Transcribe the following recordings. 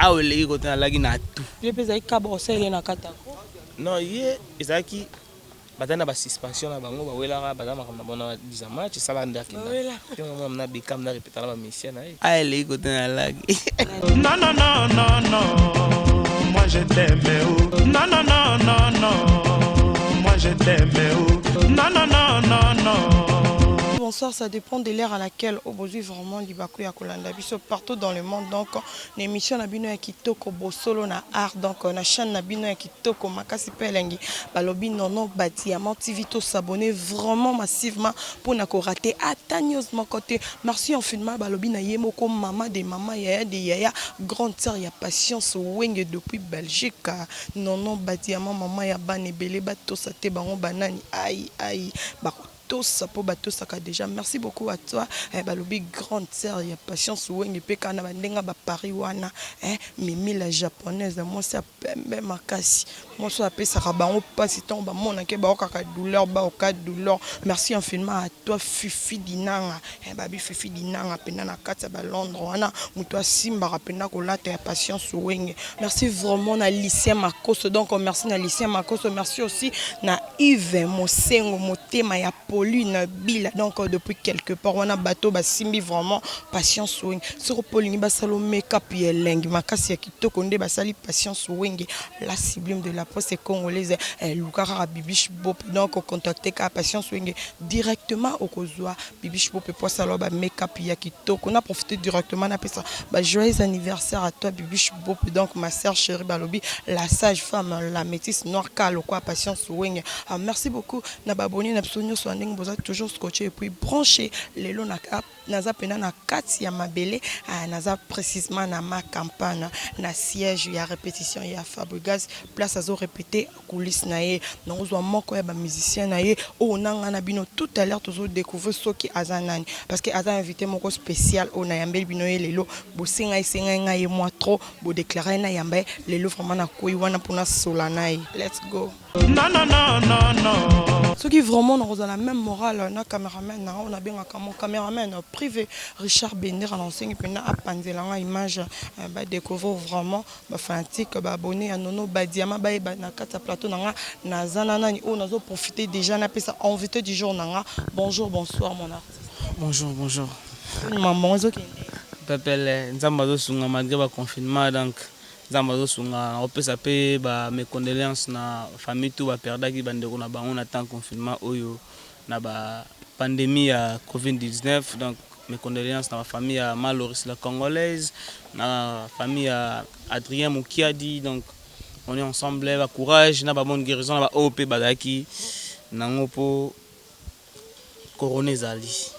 Ah oleki côté na lagi na tout. Je peux dire kaba osele na kata. Non, hier ezaki batana ba suspension na bango ba welaka batana makambo bona disa match ça va ndaki. Puis on a Beckham na répéter la mission na. Ah oleki côté na lagi. Non non non non non. Moi je t'aime oh. Non non non non non. Moi je t'aime oh. Non non non non non. Bonsoir, ça dépend de l'ère à laquelle aujourd'hui vraiment Libaku ya Kolanda biso partout dans le monde. Donc l'émission na bino ya kitoko bosolo na art donc na chaîne na bino ya kitoko makasi pelengi balobi nono Badiamant TV to s'abonner vraiment massivement pour na ko rater atagneusement côté. Merci infiniment balobi na yemoko maman de maman yaya de yaya grande sœur ya patience wenge depuis Belgique. Nono Badiamant maman ya banebele bato sa te bango banani aïe tous pour bateau saka déjà merci beaucoup à toi balobi grande sœur ya patience wenge pe kana bandenga ba Paris wana mimi la japonaise moi ça pembe makasi moi ça pesa ka bango pasi ton ba mona ke ba okaka douleur ba oka douleur merci infiniment à toi Fifi Dinanga babi Fifi Dinanga pena na kata ba Londres wana muto simba rapena ko lata ya patience wenge merci vraiment na lycée Makoso donc merci na lycée Makoso merci aussi na Yves Mosengo motema ya Pauline Bila donc depuis quelque part on a bateau ba simbi vraiment patience wing sur Pauline ba salo make-up yelengi makasi ya kitoko nde basali patience wing la sublime de la poste congolaise Lukara Bibish Bop donc contacter ka patience wing directement au kozwa Bibish Bop pour salo ba make-up ya kitoko on a profité directement na pesa ba joyeux anniversaire à toi Bibish Bop donc ma sœur chérie balobi la sage femme la métisse noire calo quoi patience wing merci beaucoup na baboni na psonyo so vous êtes toujours scotché et puis branché les lots naza pena na kati ya mabele naza précisément na ma campagne na siège ya répétition ya Fabregas place azo répéter coulisses na ye na ozwa moko ya ba musicien na ye o nanga na bino tout à l'heure toujours découvrir soki azanani parce que aza invité moko spécial o na yambeli bino ye lelo bosinga isenga nga ye moi trop bo déclarer na yamba lelo vraiment na koi wana pona solana let's go. Non non non non non. Ce qui vraiment nous a la même morale, na caméraman, on a bien un caméraman privé, Richard Bender, à l'enseigne, puis na appendé la image, découvrir vraiment, fanatique, abonné à Nono Badiama, na kata plateau, na zanana, on a profité déjà, na pesa invité du jour, bonjour, bonsoir mon artiste. Bonjour, bonjour. Maman, Pepele, nzambazo sunga malgré le confinement donc. Zambazo sunga opesa pe ba mes condoléances na famille tout ba perdaki bandeko na bango na temps confinement oyo na ba pandémie ya Covid-19 donc mes condoléances na ma famille ya Maloris la congolaise na famille ya Adrien Mukiadi donc on est ensemble ba courage na ba bonne guérison na ba OP badaki nango po corona zali.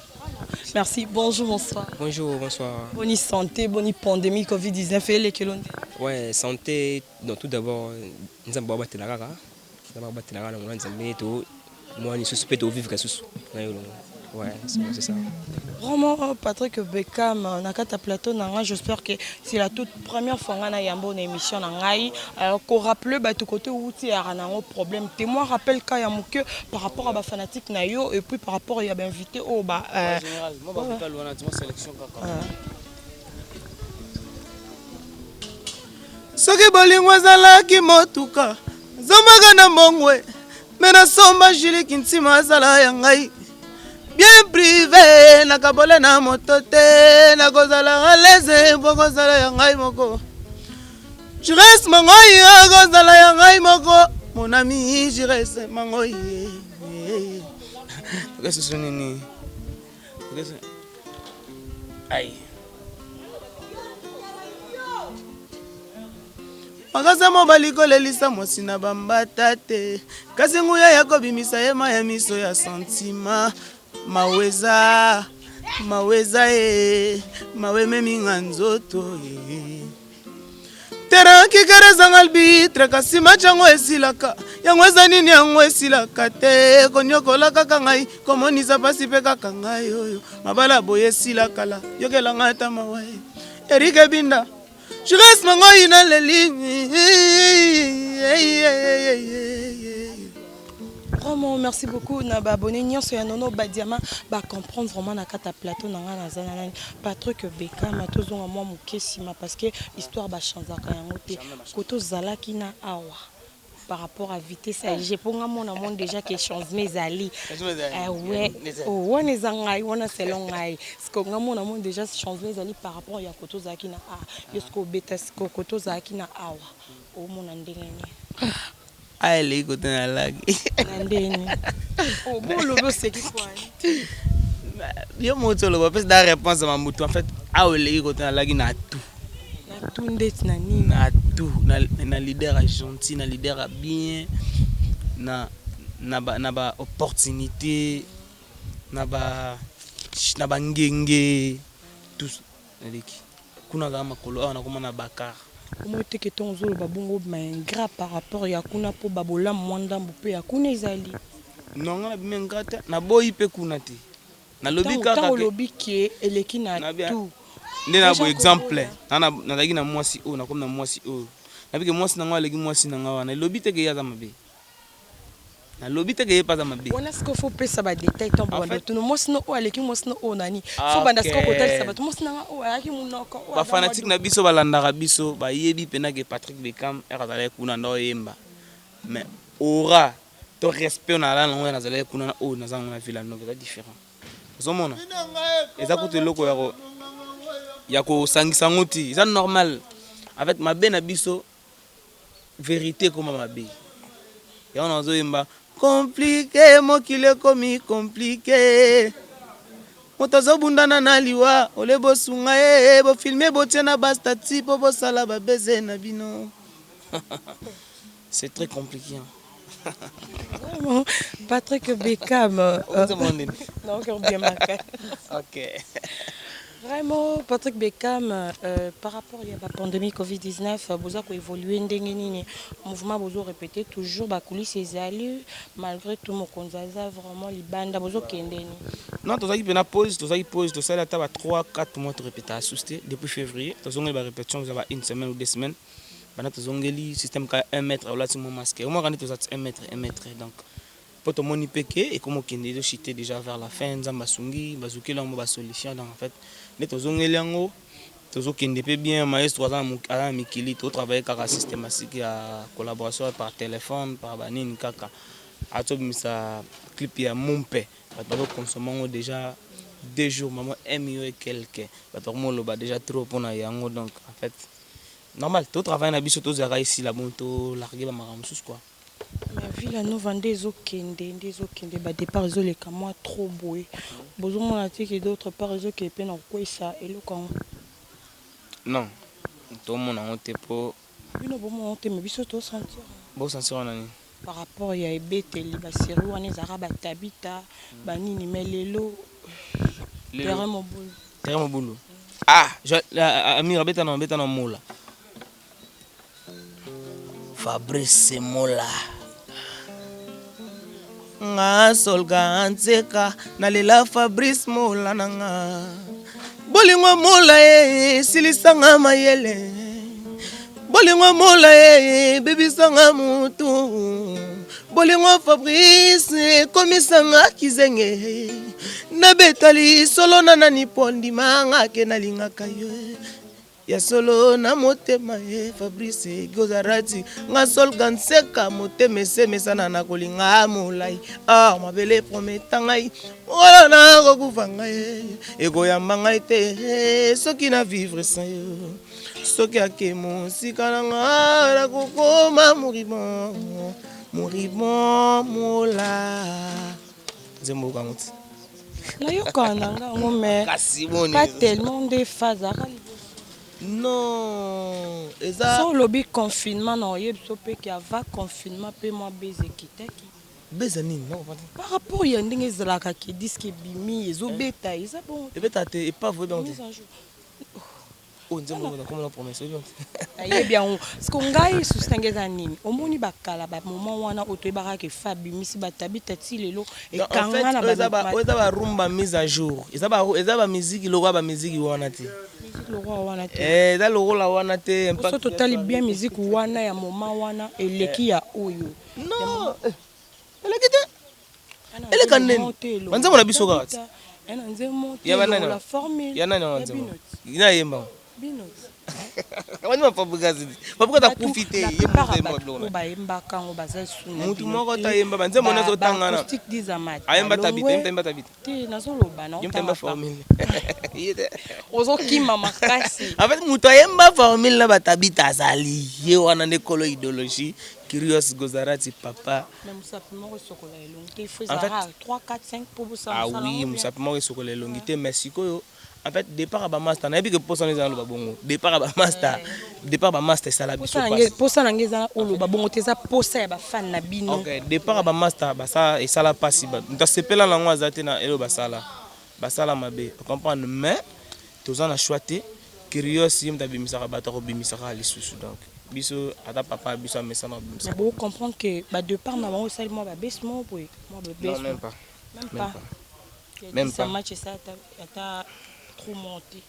Merci, bonjour, bonsoir. Bonjour, bonsoir. Bonne santé, bonne pandémie Covid-19 et les kilomètres. Ouais, santé, donc tout d'abord, nous avons battu la rara. Nous avons battu la rara, nous avons moi, je suis de vivre sous. Ouais, c'est ça. Vraiment, Patrick Beckham, Nakata Plateau, j'espère que c'est la toute première fois que nous avons une émission. Alors, qu'on rappelle, tout côté où il y a un problème. Moi, rappelle quand il y a que par rapport à la fanatique Nayo et puis par rapport à l'invité au bas. Général, moi, je vais faire sélection. Soki bolingo azalaki motuka zombaka na mbongwe me nasomba Julie Kintima azala ya ngai bien privé nakabole na moto te nakozala leze bokozala ya ngai moko Jires Mangoi akozala ya ngai moko mon ami Jires Mangoi Qu'est-ce que c'est nini? Aïe. Magaza mobali kolelisa mosi na bambata te kasi nguya ya kobimisa ye ma ya miso ya sentima maweza mawe meminga nzoto tera kikereza ngalbitre kasi machango esilaka yango eza nini yango esilaka te konyokola kaka ngai komonisa pasi pe kaka ngai oyo mabala boye esilaka la yokelanga ata mawa Erike Binda je reste Mangoi dans les lignes. Vraiment, merci beaucoup. Na ba abonné nyonso ya nono ba diamant ba comprendre vraiment na kata plateau na nga na zanana Patrick Bekam tozonga moi mukesima parce que histoire ba chanzaka yango te. Koto zalaki na awa. Par rapport à vitesse, j'ai pour mon monde déjà que change mes alliés. Ouais, on est zangai, on a selon ngai. Ce que mon monde déjà change mes alliés par rapport à Yakoto Zakina A. Jusqu'au bêta Koto Zakina A. Oh mon andéni. Ah, elle est côté na lag. Andéni. Oh bon le c'est quoi? Yo moto le parce da réponse à ma moto en fait. Ah, elle est côté na lag na tout. Tout ndeti na nini na tout na leader a gentil na leader a bien na ba opportunité na ba ngenge tous eleki kuna za makolo ana koma na bakar comment te que ton zolo babongo mais ingrat par rapport ya kuna po babola mwanda mpe ya kuna ezali non na bien ingrat na boyi pe kuna te na lobi kaka tant lobi ke eleki na tout ndena bo exemple na lagi na mwasi o na comme na mwasi o na bike mwasi na ngwa legi mwasi na ngwa na lobi te ke ya za mabe na lobi te ke pas za mabe on est-ce qu'il faut pesa ba détail ton bon tout no mwasi no o aleki mwasi no o nani faut banda sko kotel sa ba mwasi na o ayaki munoko ba fanatique na biso balandaka biso ba yebi pena ke Patrick Bekam ezala kuna ndo yemba mais aura to respect na la longo na zala kuna o na zanga na villa no c'est différent zomona eza kote loko ya ko sangisa ngoti c'est normal avec ma ben abiso vérité comme ma bé ya on azo yemba compliqué mokile komi compliqué moto zo bundana na liwa ole bosunga bo filmer bo tiena basta tipo bo sala ba baiser na bino c'est très compliqué vraiment Patrick Bekam non encore bien marqué OK. Vraiment, Patrick Bekam, par rapport à la pandémie Covid-19, vous avez évolué, le mouvement vous avez répété toujours, les coulisses et allées, malgré tout, mon konzaza vraiment les bandes, vous avez kendeni. Non, tu as eu une pause, tu as eu pause, tu as eu 3-4 mois de répétition depuis février. Tu as eu une répétition, vous avez une semaine ou 2 semaines. Maintenant, tu as eu le système qui est 1 mètre, là, c'est mon masque. Au moins, tu as 1 mètre, donc. Pour tout le monde péqué et comme on est chité déjà vers la fin, Nzamba Sungi, Bazouki là on va solution donc en fait les tozongeliango tozokende bien maestro à Mikili to travailler kaka systématique à collaboration par téléphone par banine kaka atobimisa clip ya Mompe bato consommer déjà 2 jours maman 1 million et quelques bato mo lo ba déjà trop pour na yango donc en fait normal to travailler na biso to zara ici la bonto larguer ba maramusus quoi. Mais ville nous vend des okende, bah départ ils ont les camois trop beaux. Besoin mon article et d'autres part ils ont qui peine en quoi ça et le quand. Non, tout le monde a honte pour. Oui non bon honte mais biso to sentir. Bon sentir on a ni. Par rapport ya ebeteli ba série wana ezara ba tabita ba nini melelo. Terrain mon boulot. Terrain mon boulot. Ah, Amira beta non mola. Fabrice Mola nga solga nzeka nalela Fabrice Mola nanga bolingo Mola silisanga mayele bolingo Mola bebisanga mutu bolingo Fabrice komisanga kizenge nabetali solo nani pondi manga ke nalingaka yo ya solo na motema Fabrice Gozarati nga sol ganseka motema semesana na kolinga molai mabele prometangai wala na kokufa ngai ekoyamba ngai te soki na vivre sans yo soki akemo sika na nga na kokoma moribon mola nzembo kanguti na yokana ngango mais pas tellement de phases. Non, ça so lobby confinement na yebso pe ki ava confinement pe moi beze kitaki bezani non par rapport ya ndenge ezalaka ki disque bimi ezobeta eza bon ebeta te et pas vrai donc on dit moi comme la promesse aye bien parce que ngai sustangeza nini omoni bakala ba moment wana otoyebaka ke fabi misi batabita ti lelo e kangana ba eza ba rumba mise à jour eza ba musique loko ba musique wana ti da loko la wana te impact so totali bien musique wana ya moment wana eleki ya oyo non eleki te ele kanene banzambo na biso kaka ya banani la formule ya nani wanzambo ina yemba wani mapabukazi pabuka takufite mutu moko tayemba banzambo nazo tangana ayemba tabita yemba tabita yemba formule ozokima makasi en fait mutu ayemba formule na batabita azali ye wana ndekolo idéologie Curious Gozarati papa. Mais Moussapimo Sokola Elongité, il faut 3, 4, 5 pour vous ça. Ah oui, Moussapimo Sokola Elongité, merci ko. En fait, départ à Bamasta, na bi que posa les dans le babongo. Départ à Bamasta, départ à Bamasta ça la biso passe. Posa ngeza o lo babongo teza posa ba fan na bino. OK, départ à Bamasta, ba ça et ça la passe ba. Nta sepela la ngwa zate na elo basala. Basala mabe. Tu comprends mais tozana choité Curious yim ta bimisaka bata ko bimisaka lisusu donc. Biso ata papa biso amesa na biso. Vous comprendre que ba de part na bango seulement ba baissement pour moi ba baissement. Non même pas. Même pas. Match ça ata trop monté.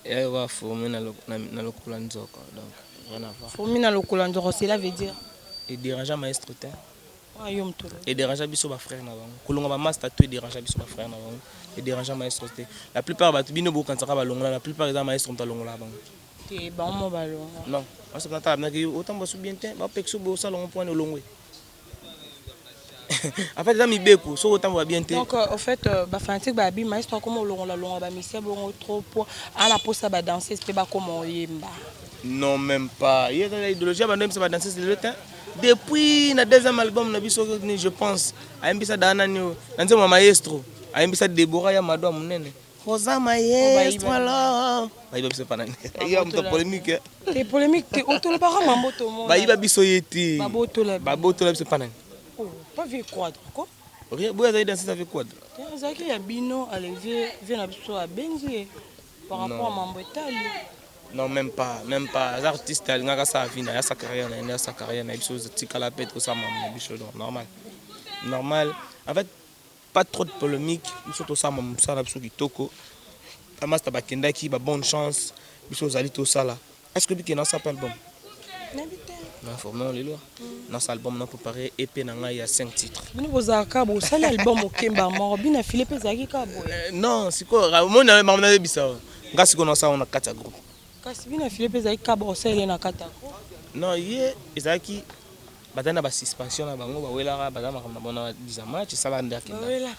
Et va former na lokula nzoko donc rien à voir. Former na lokula nzoko cela veut dire et déranger maestro te. Ah yom to. Et déranger biso ba frère na bango. Kolonga ba master to déranger biso ba frère na bango. Et déranger maestro te. La plupart ba bino bo kansaka ba longola la plupart des maestro mta longola bango. Te ba mo ba longola. Non, parce que na ki autant ba bien te ba pexo bo salon point no longwe. En fait, mi beko so autant va bien te. Donc au fait ba fanatique ba bi maestro comme longola ba misia bongo trop pour à la posa ba danser c'est pas comme yemba. Non même pas. Il y a l'idéologie ba ça va danser c'est le temps. Depuis le deuxième album na biso je pense ayembisa dana ni nanze ma maestro ayembisa Deborah ya madwa munene Rosa maestro alors bayiba biso panani ya mto polémique te polémique te otola ba mamboto mo bayiba biso yeti babotola biso panani oh pas vu quadre quoi rien boya zaidi danser avec quadre zaki ya bino Olivier vient na biso a benzi par rapport à mambotali. Non, même pas. Les artistes, ils ont sa vie, sa carrière, ils ont sa carrière, ils ont sa carrière, normal. Normal. En fait, pas trop de polémique. Surtout ça, ça, qui toko. Amasta bakenda qui a bonne chance. Ils sont allés tout ça là. Est-ce que vous avez un album? Non, formellement les lois. Dans cet album, on a préparé EP, il y a 5 titres. Vous avez un album au Kemba, vous avez Philippe Zaki. Non, c'est quoi? Moi, on a dit ça. Grâce à ça, on a 4 groupes. Kasi bina Philippe Zaki kabosele na katako. Non, ye ezaki badana ba suspension na bango ba welaka badana makamna bona dizama ci sala ndaki. Wela.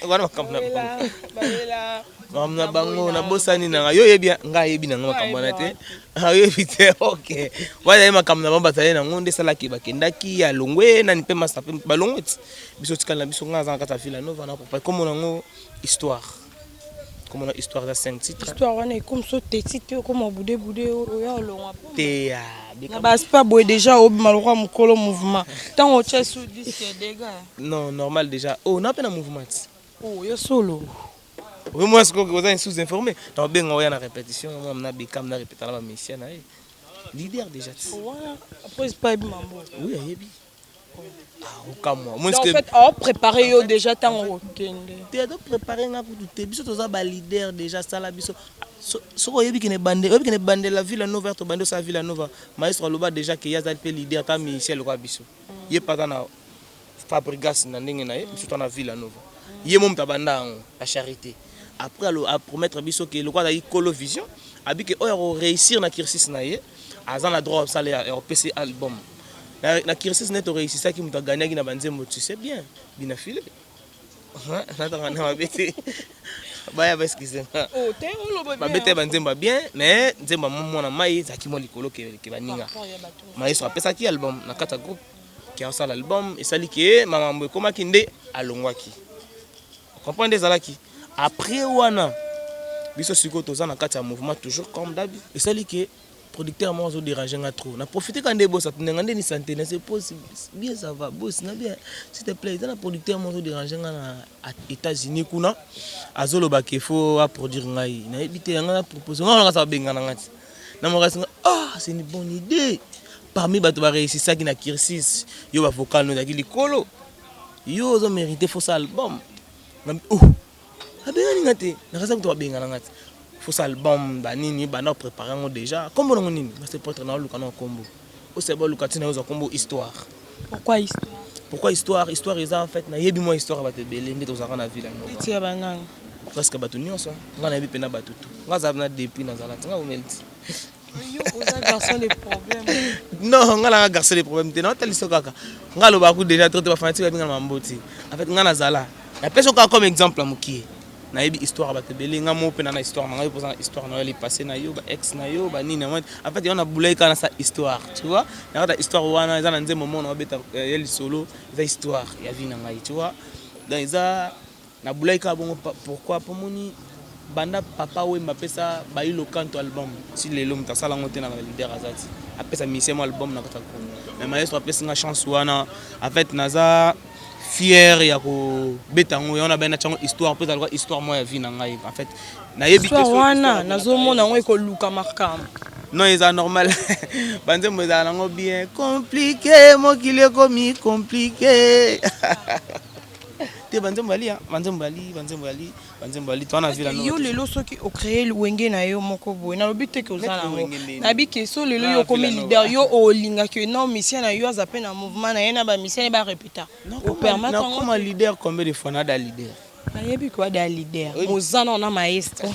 Wana makamna. Wela. Makamna bango na bosani na yo yebia nga yebi na makamna te. Ayo bite OK. Wala makamna ba batale na ngonde sala ki bakendaki ya longwe na nipe master ba longweti. Biso tikala biso nga za kata fila nova na papa comme on histoire. Comme on a histoire de 5 titres. Histoire on est comme ça titres comme boudé au long après. Na base pas boy déjà au malroi mukolo mouvement. Tant au chess sous disque des gars. Non, normal déjà. Oh, on a pas un mouvement. Oh, yo solo. Oui, moi ce que vous êtes sous-informé. Tant bien on y a la répétition, on a Beckham na répéter la mission na. Leader déjà. Voilà. Après c'est pas mambo. Oui, yebi. En fait, on prépare déjà tant au kende. Tu as préparé na pour tout. Biso toza ba leader déjà ça la biso. Soko yebi ki ne bande la ville nova to bande sa ville nova. Maestro loba déjà que yaza pe leader ta Michel kwa biso. Ye pas na Fabrigas na ndenge na ye, biso na ville nova. Ye mom ta banda la charité. Après à promettre biso que le quoi da Colo Vision, abi que o réussir na kirsis na ye, azan la droit ça le PC album. La kirsis net réussi ça qui m'a gagné na banzembo tu sais bien bina filé na ta na bete baya parce que c'est oh te on lo ba bete banzembo bien mais nzembo mona mai za ki mo likolo ke baninga maestro pesa ki album na kata groupe qui a ça l'album et ça li ke mamambo koma kinde alongwaki comprendre ça là qui après wana biso siko toza na kata mouvement toujours comme d'habitude et ça li ke producteur moi zo déranger nga trop na profiter quand des boss atende ngande ni santé na c'est possible bien ça va boss na bien s'il te plaît dans producteur moi zo déranger nga na États-Unis kuna azolo ba ke faut à produire ngai na ebité nga proposer nga ça benga na ngati na mo reste ah c'est une bonne idée parmi bato ba réussir ça qui na kirsis yo ba vocal no daki likolo yo zo mériter faut ça album oh abenga ni ngate na rasa ko benga na ngati faux album banini bana préparant déjà comme on nini c'est pour être dans le canon combo au c'est bon lukatina aux combo histoire pourquoi histoire pourquoi histoire eza en fait nayebi moi histoire bato ebele nde tozalaka na ville yango tia banani presque bato nyonso nga nayebi mpe na bato tu nga azala na depuis nazala ti nga omelti oza garçon de problème non nga nanga garçon de problème te naotaliso kaka nga alobaka ku déjà trop te bafanatique babinga na mamboti en fait nga nazala yapesa kaka comme exemple ya mokie nayebi histoire bato ebele nga mo mpe na histoire na ngai mpoza na histoire na yo lipasse na yo baex na yo banini en fait yo na bulai kaka na sa histoire tu vois nakata histoire wana eza na nzembo mona babeta ya lisolo eza histoire ya vie na ngai tu vois donc eza na bulai kaka bongo pourquoi pomoni banda papa wemba apesa bayilo kanto album si lelo moto asala yango te na balider aza ti apesa misemo album na kata kongo mais maestro apesi nga chance wana en fait naza fier ya kobeta yango yango na bai natiango histoire mpo ezalaka histoire mo ya vie na ngai en fait nayebi histoire wana nazomona yango ekoluka makambo non eza normal banzembo ezala nango bien compliqué mokili ekomi compliqué te banzembo ali twana vila no yo lelo soki ocréer luwenge na yo moko boye nalobi te ke oza nango nayebi ke so lelo yo okomi leader yo olingaki non mission na yo aza mpe na mouvement na ye na bamission ye barépéta nakoma leader combien de fois nada leader nayebi ko ada leader moza na ona maestro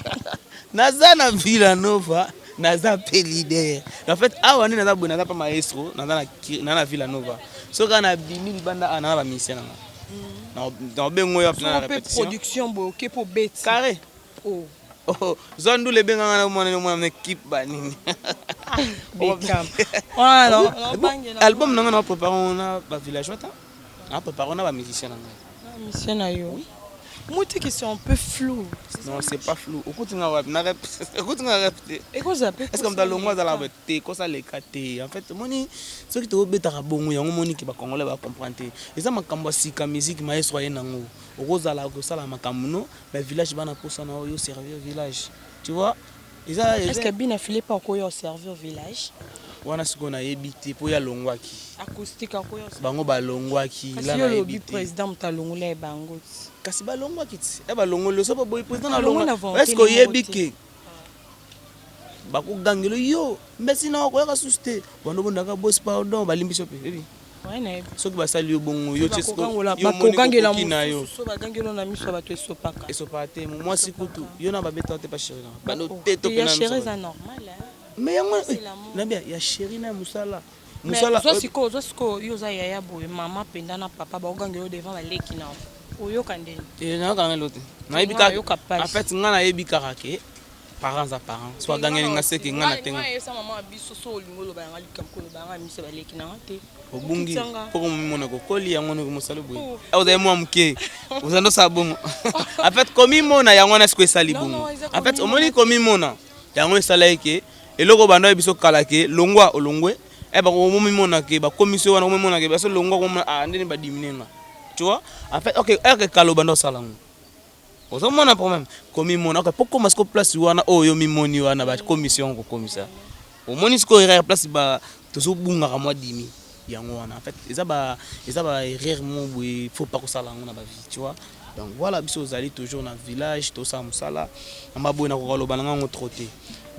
naza na vila nova naza mpe leader en fait awa nde naza boye naza mpe maestro naza na vila nova soki na bimi libanda ana na bamission nanga dans bengo ya na répétition production boke pour bête carré oh zondu le benga na mwana équipe banini bekam voilà album nanga na préparer na ba villageois ta na préparer na ba musicien nanga musicien na yo moi te question un peu flou non c'est pas flou okutinga wapi na rep okutinga rep est-ce que mdalongo za la bête ko ça les katé en fait moni ceux qui te obetaka bongo yango moni ki ba congolais ba comprendre eza makambo sika musique maestro yenango okozala ko sala makambo no ba village bana posa na yo servir village tu vois est-ce que bien affilé pas ko yo servir village wana siko na yebite po ya longwaki acoustique ko yo bango ba longwaki la na yebite président mutalongula e bango kasi ba longwaki ti e ba longolo so ba boy président na longwa est-ce que yebike bako gangelo yo mbesi na ko ya suste bando bondaka boss pardon balimbiso pe ebi ouais soki basali yo bongo yo chesko yo bakogangela yo so bagangelo na miso bato esopaka esopate moi sikutu yo na babeta te pa chéri na bando te to pe na chéri za normal mais yango na bien ya chéri na musala zo siko yo za yaya boye mama penda na papa bagangelo devant la leki na oyo kande na kanga lote na yebika en fait nga na yebika ke parents à parents soit gagner nga seki nga na tenga esa mama biso so lingolo ba ngali kamkolo ba nga mise ba leki na te obungi pour mona ko koli yango no musala boye oza mo amke uzando sabongo en fait komi mona yango na siko esali bongo en fait omoni komi mona yango esala ke eloko bando biso kala ke longwa olongwe e ba ko momi mona ke ba commission wana momi mona ke ba so longwa ko ndeni ba diminuer tu vois en fait OK kalo bando salango ozomona problème komi mona OK pourquoi masko place wana oyo mimoni wana ba commission ko komisa omoni siko erreur place ba tozo bunga ka mwa dimi yango wana en fait eza ba erreur mo boy faut pas ko salango na ba vie tu vois donc voilà biso ozali toujours na village to sa musala amba boy na ko loba nga trotter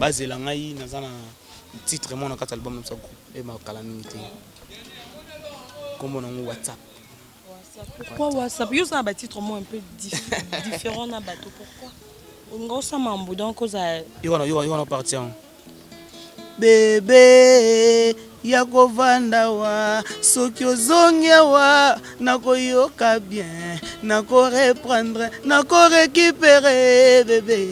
bazela ngai naza na titre mon na kata album na sa groupe e ma calamité comme on WhatsApp. Pourquoi WhatsApp? Yo ça ba titre un peu différent na bateau pourquoi? On go ça mambo donc ça yo na partir. Bébé yako vanda wa soki ozongia wa nakoyoka bien nako reprendre nako récupérer bébé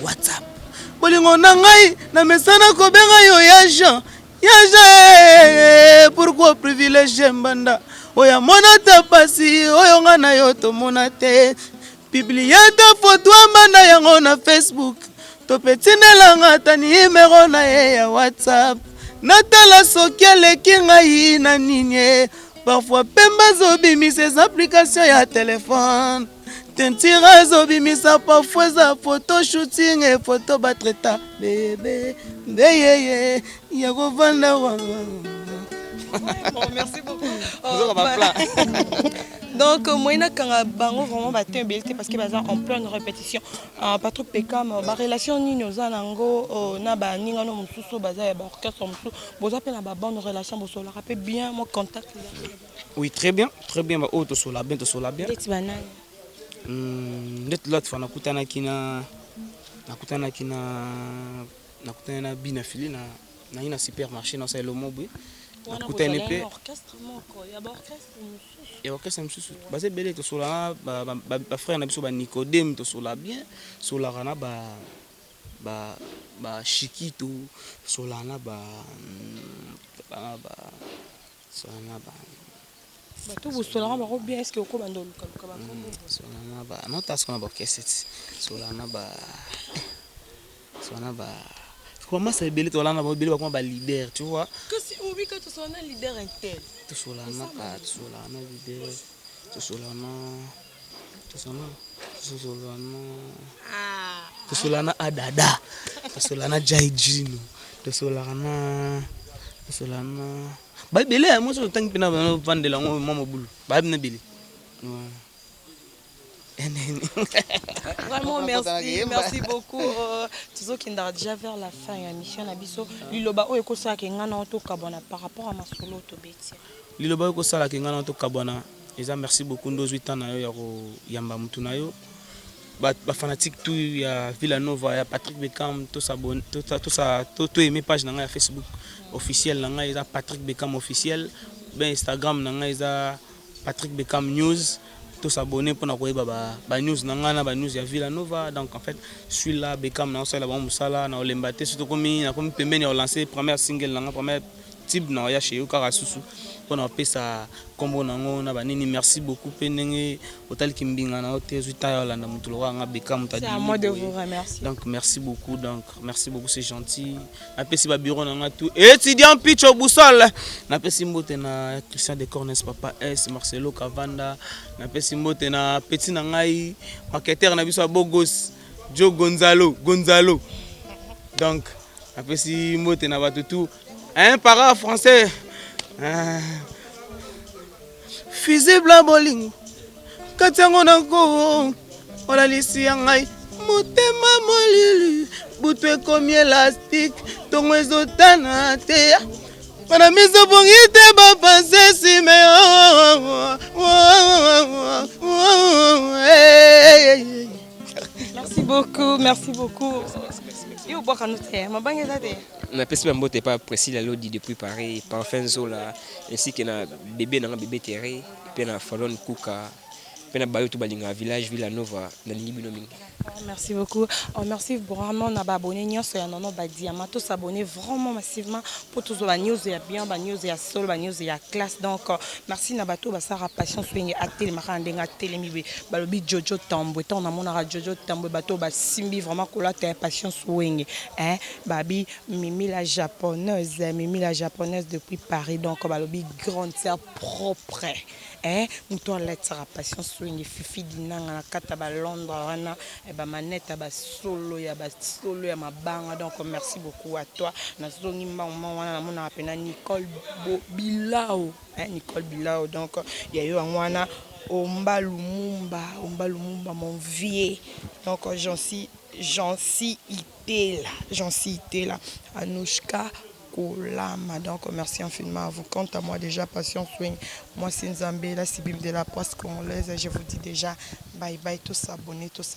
WhatsApp bolingo na ngai na mesana ko benga yo ya Jean pourquoi privilégier mbanda oya mona ta pasi oyo nga na yo to mona te publier ta photo mbanda yango na Facebook to petinelanga ta numéro na ye ya WhatsApp natala soki aleki ngai na nini parfois pemba zobimi ces applications ya téléphone tentira zobimisa parfois za photo shooting et photo batreta bébé ndeyeye ya kovanda wa bon merci beaucoup Donc moi na kanga bango vraiment ba te belité parce que baza en pleine répétition. Patrick Pekam ba relation ni noza nango na ba ninga no mususu baza ya ba orchestre mususu boza pe na ba bonne relation bosola rappel bien moi contact. Oui, très bien ba auto sola bien. Deti banani. L'autre fois nakutana na bina fili na ina supermarché na sa Lomobwe. Nakutana pe orchestre moko ya ba orchestre mususu. Et orchestre mususu baze belé to sola ba frère na biso ba Nicodème to sola bien sola kana ba Chiquito sola na ba Bato bosola ba ko bien est-ce que ko bando luka ba ko sola na ba non tas qu'on a ba cassette sola na ba comment ça belé to la na ba belé ba ba leader tu vois que si obi ka to sola leader intel to sola na leader to sola na adada to sola na jaijino to sola na ba belé moi je tang pina ba vendre la moi mobulu ba na belé Vraiment merci beaucoup. Toujours qui n'a déjà vers la fin de la mission Nabiso. Liloba o eko sa ke ngana to kabona par rapport à ma solo to beti. Liloba eko sa ke ngana to kabona. Eza merci beaucoup ndo 8 ans na yo ya ko yamba mutu na yo. Ba fanatique tout ya Villanova ya Patrick Bekam to s'abonner to aimer page na nga ya Facebook officiel na nga eza Patrick Bekam officiel. Ben Instagram na nga eza Patrick Bekam News. Tous s'abonner pour nous ba news nangana ba news ya Villanova. Donc en fait je suis là Bekam na osala ba musala na olembate surtout comme pembeni ya lancer première single nanga première type na ya chez Okara Susu pour na pesa kombo nango na ba nini merci beaucoup penenge hotel kimbinga na hotel zuta ya landa mutulwa nga Bekam ta. C'est à moi de vous remercier. Donc merci beaucoup c'est gentil. Na pesi ba bureau nanga tout étudiant Picho Boussole na pesi mbote na Christian de Cornes papa S Marcelo Cavanda na pesi mbote na petit na ngai marketeur na biso Bogos Joe Gonzalo donc na pesi mbote na bato tout un parent français fusible à bolingo katango nako ola lisi ya ngai motema molili butu ekomi élastique tongo ezotana te pana miso bongi te bapanse sime merci beaucoup yo boka note mabange zate na pesi mbote pas précis la lodi depuis Paris parfum zola ainsi que na bébé bébé terré pe na Fallon Kuka pe na bayo to balinga village Villanova na lingi bino mingi. Merci beaucoup. Merci vraiment na abonné nyonso ya nono ba diamant to s'abonner vraiment massivement pour tous la news ya bien ba news ya sol ba news ya classe. Donc merci na bato ba sara passion swing a télé makandenga telemi ba lobi Jojo Tambwe to na mona Jojo Tambwe bato ba simbi vraiment kola ta passion swing babi Mimi la japonaise depuis Paris. Donc ba lobi grande sœur propre muto la passion swing fifi dinanga na kata ba Londres wana ba manette ba solo ya mabanga. Donc merci beaucoup à toi na zongi mama wana mona apena Nicole Bilao donc ya yo wana Omba Lumumba mon vieux. Donc j'en suis Itela Anouchka Kolama. Donc merci infiniment à vous. Quant à moi déjà passion swing, moi c'est Nzambé la Sibim de la poste congolaise. Je vous dis déjà bye bye, tous abonnés, tous